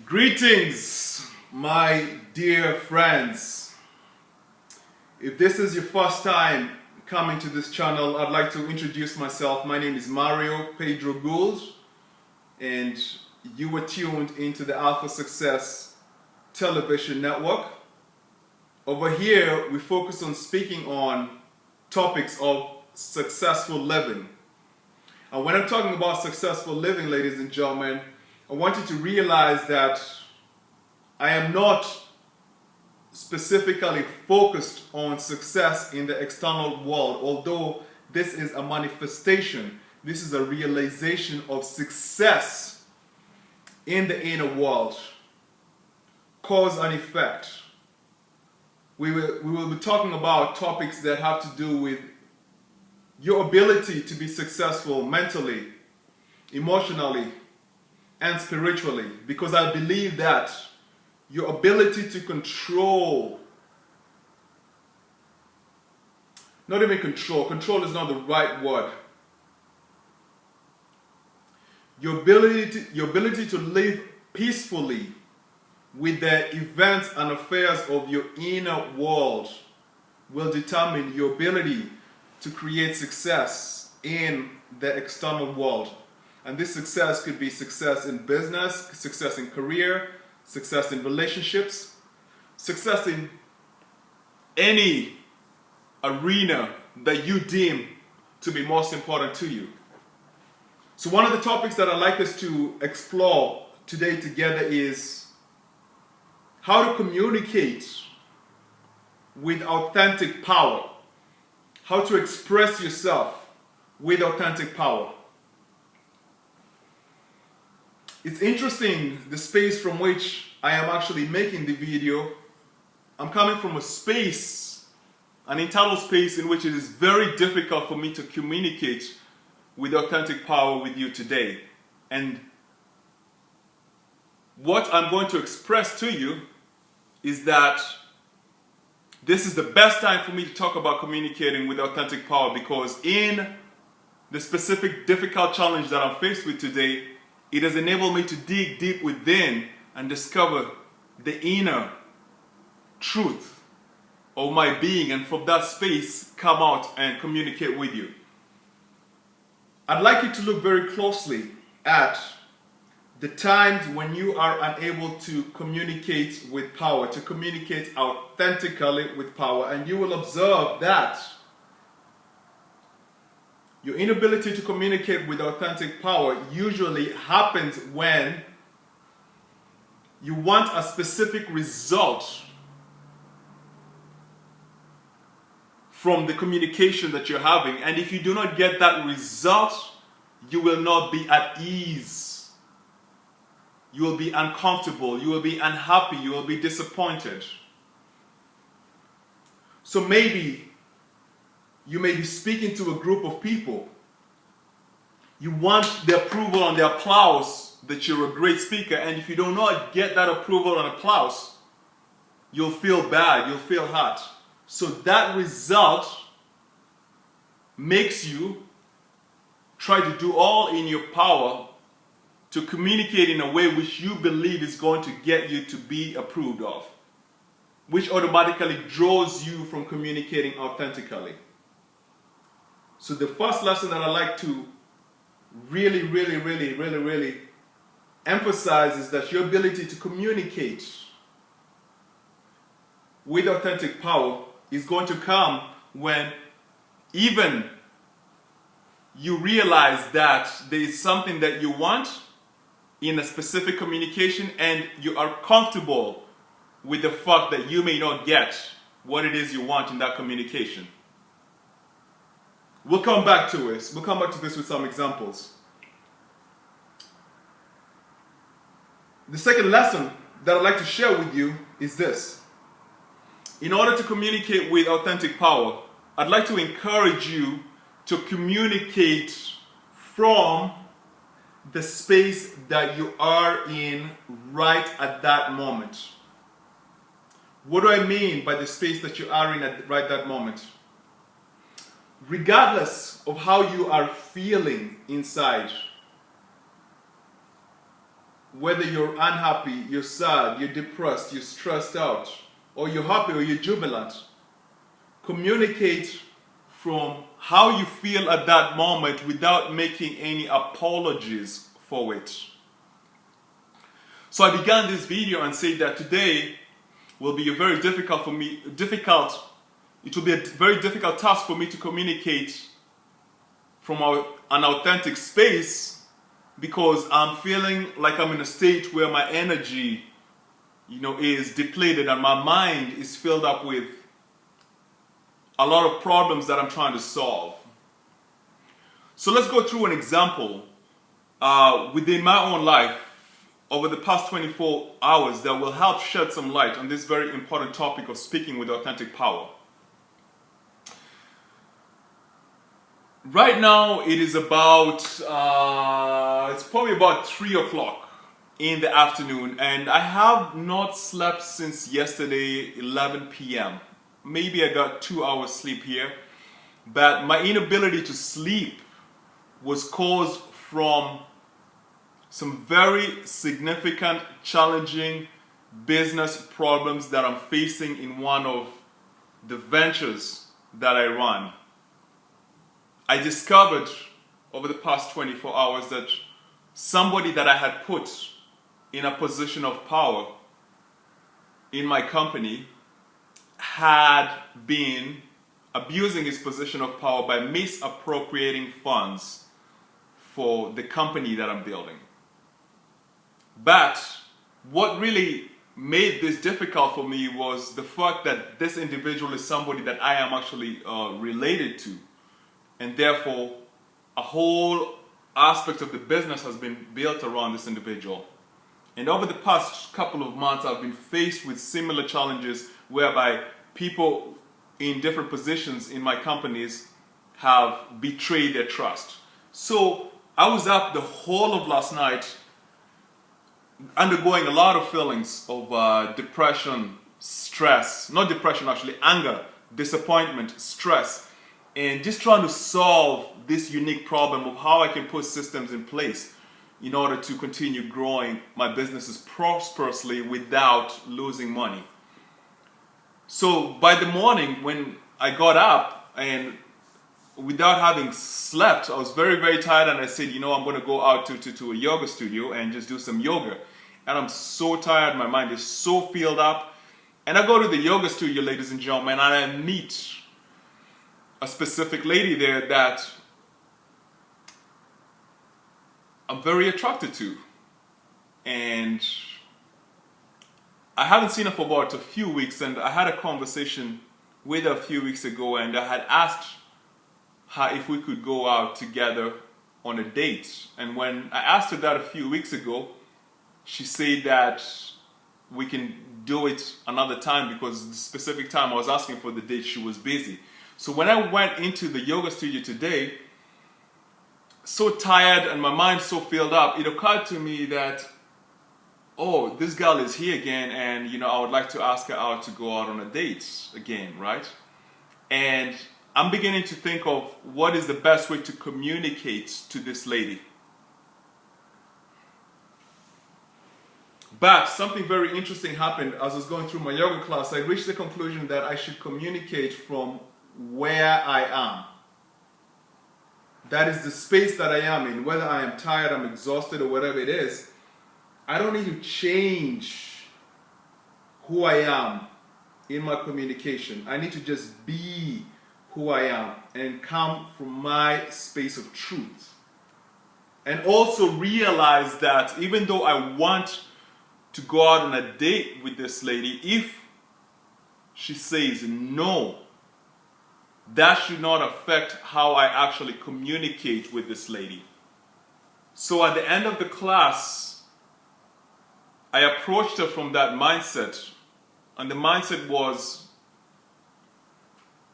Greetings, my dear friends. If this is your first time coming to this channel, I'd like to introduce myself. My name is Mario Pedro Gould, and you were tuned into the Alpha Success television network. Over here, we focus on speaking on topics of successful living. And when I'm talking about successful living, ladies and gentlemen, I want you to realize that I am not specifically focused on success in the external world, although this is a manifestation, this is a realization of success in the inner world. Cause and effect. We will be talking about topics that have to do with your ability to be successful mentally, emotionally, and spiritually, because I believe that your ability to control, not even control is not the right word. Your ability to live peacefully with the events and affairs of your inner world will determine your ability to create success in the external world. And this success could be success in business, success in career, success in relationships, success in any arena that you deem to be most important to you. So one of the topics that I'd like us to explore today together is how to communicate with authentic power. How to express yourself with authentic power. It's interesting, the space from which I am actually making the video. I'm coming from a space, an internal space in which it is very difficult for me to communicate with authentic power with you today. And what I'm going to express to you is that this is the best time for me to talk about communicating with authentic power, because in the specific difficult challenge that I'm faced with today, it has enabled me to dig deep within and discover the inner truth of my being, and from that space come out and communicate with you. I'd like you to look very closely at the times when you are unable to communicate with power, to communicate authentically with power, and you will observe that your inability to communicate with authentic power usually happens when you want a specific result from the communication that you're having, and if you do not get that result, you will not be at ease. You will be uncomfortable, you will be unhappy, you will be disappointed. So maybe you may be speaking to a group of people. You want the approval and the applause that you're a great speaker, and if you do not get that approval and applause, you'll feel bad, you'll feel hurt. So that result makes you try to do all in your power to communicate in a way which you believe is going to get you to be approved of, which automatically draws you from communicating authentically. So the first lesson that I like to really emphasize is that your ability to communicate with authentic power is going to come when even you realize that there is something that you want in a specific communication, and you are comfortable with the fact that you may not get what it is you want in that communication. We'll come back to this. We'll come back to this with some examples. The second lesson that I'd like to share with you is this. In order to communicate with authentic power, I'd like to encourage you to communicate from the space that you are in right at that moment. What do I mean by the space that you are in at right that moment? Regardless of how you are feeling inside, whether you're unhappy, you're sad, you're depressed, you're stressed out, or you're happy or you're jubilant, communicate from how you feel at that moment without making any apologies for it. So I began this video and said that today will be a very difficult for me, it will be a very difficult task for me to communicate from an authentic space, because I'm feeling like I'm in a state where my energy, is depleted and my mind is filled up with a lot of problems that I'm trying to solve. So let's go through an example within my own life over the past 24 hours that will help shed some light on this very important topic of speaking with authentic power. Right now it is about, it's probably about 3 o'clock in the afternoon, and I have not slept since yesterday 11 p.m. Maybe I got 2 hours sleep here, but my inability to sleep was caused from some very significant, challenging business problems that I'm facing in one of the ventures that I run. I discovered over the past 24 hours that somebody that I had put in a position of power in my company had been abusing his position of power by misappropriating funds for the company that I'm building. But what really made this difficult for me was the fact that this individual is somebody that I am actually related to, and therefore a whole aspect of the business has been built around this individual. And over the past couple of months, I've been faced with similar challenges whereby people in different positions in my companies have betrayed their trust. So I was up the whole of last night undergoing a lot of feelings of depression, stress, not depression actually, anger, disappointment, stress, and just trying to solve this unique problem of how I can put systems in place in order to continue growing my businesses prosperously without losing money. So by the morning when I got up and without having slept, I was very, very tired, and I said, I'm going to go out to a yoga studio and just do some yoga. And I'm so tired, my mind is so filled up. And I go to the yoga studio, ladies and gentlemen, and I meet a specific lady there that I'm very attracted to. And I haven't seen her for about a few weeks, and I had a conversation with her a few weeks ago, and I had asked her if we could go out together on a date. And when I asked her that a few weeks ago, she said that we can do it another time, because the specific time I was asking for the date, she was busy. So when I went into the yoga studio today, so tired and my mind so filled up, it occurred to me that, oh, this girl is here again, and I would like to ask her out to go out on a date again, right? And I'm beginning to think of what is the best way to communicate to this lady. But something very interesting happened as I was going through my yoga class. I reached the conclusion that I should communicate from where I am. That is the space that I am in. Whether I am tired, I'm exhausted, or whatever it is, I don't need to change who I am in my communication. I need to just be who I am and come from my space of truth. And also realize that even though I want to go out on a date with this lady, if she says no, that should not affect how I actually communicate with this lady. So at the end of the class, I approached her from that mindset, and the mindset was,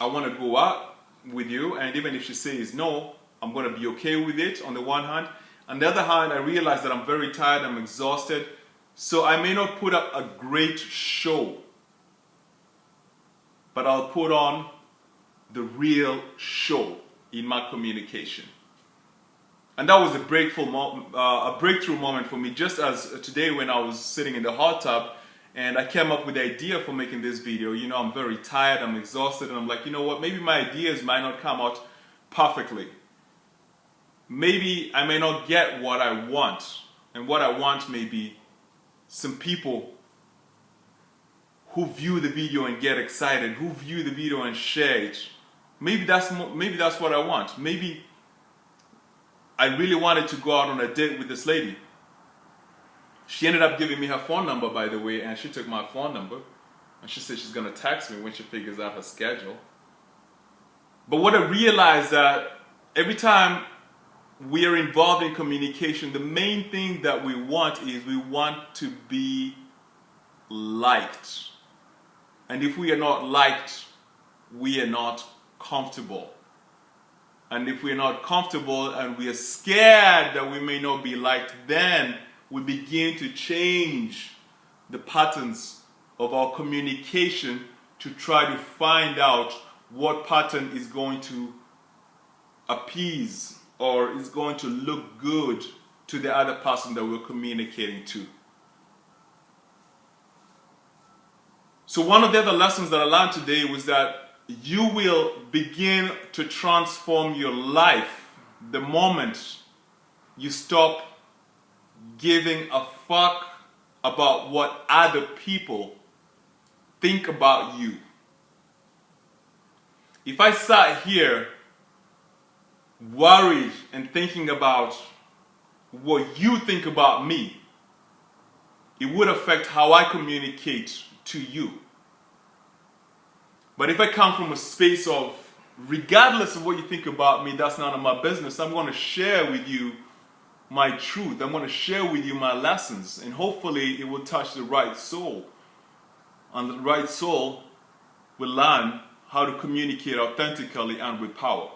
I want to go out with you, and even if she says no, I'm going to be okay with it on the one hand. On the other hand, I realized that I'm very tired, I'm exhausted, so I may not put up a great show, but I'll put on the real show in my communication. And that was a breakthrough moment for me, just as today when I was sitting in the hot tub and I came up with the idea for making this video. You know, I'm very tired, I'm exhausted, and I'm like, you know what, maybe my ideas might not come out perfectly. Maybe I may not get what I want, and what I want may be some people who view the video and get excited, who view the video and share it. Maybe that's what I want. Maybe I really wanted to go out on a date with this lady. She ended up giving me her phone number, by the way, and she took my phone number, and she said she's gonna text me when she figures out her schedule. But what I realized that every time we are involved in communication, the main thing that we want is we want to be liked. And if we are not liked, we are not comfortable. And if we're not comfortable and we are scared that we may not be liked, then we begin to change the patterns of our communication to try to find out what pattern is going to appease or is going to look good to the other person that we're communicating to. So one of the other lessons that I learned today was that you will begin to transform your life the moment you stop giving a fuck about what other people think about you. If I sat here worried and thinking about what you think about me, it would affect how I communicate to you. But if I come from a space of, regardless of what you think about me, that's none of my business, I'm going to share with you my truth. I'm going to share with you my lessons, and hopefully it will touch the right soul. And the right soul will learn how to communicate authentically and with power.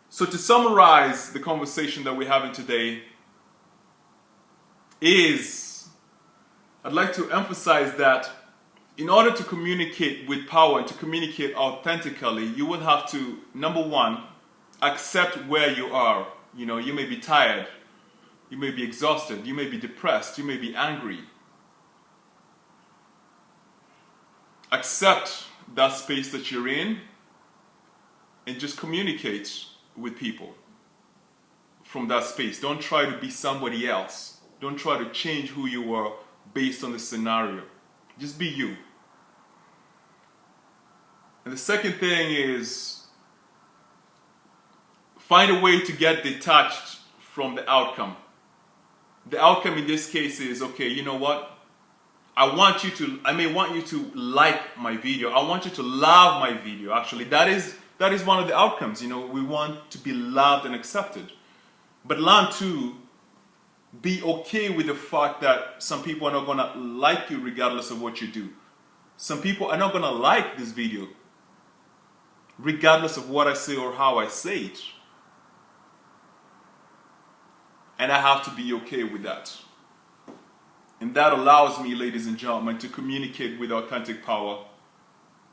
So to summarize the conversation that we're having today I'd like to emphasize that in order to communicate with power and to communicate authentically, you will have to, number one, accept where you are. You know, you may be tired, you may be exhausted, you may be depressed, you may be angry. Accept that space that you're in and just communicate with people from that space. Don't try to be somebody else. Don't try to change who you are based on the scenario. Just be you. And the second thing is find a way to get detached from the outcome. The outcome in this case is, okay, you know what? I may want you to like my video. I want you to love my video. Actually, that is one of the outcomes. You know, we want to be loved and accepted. But learn to be okay with the fact that some people are not going to like you regardless of what you do. Some people are not going to like this video regardless of what I say or how I say it. And I have to be okay with that. And that allows me, ladies and gentlemen, to communicate with authentic power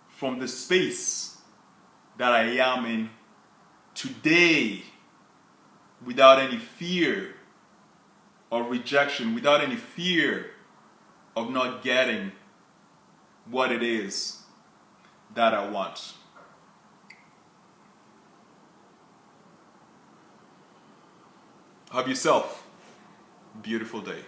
from the space that I am in today, without any fear of rejection, without any fear of not getting what it is that I want. Have yourself a beautiful day.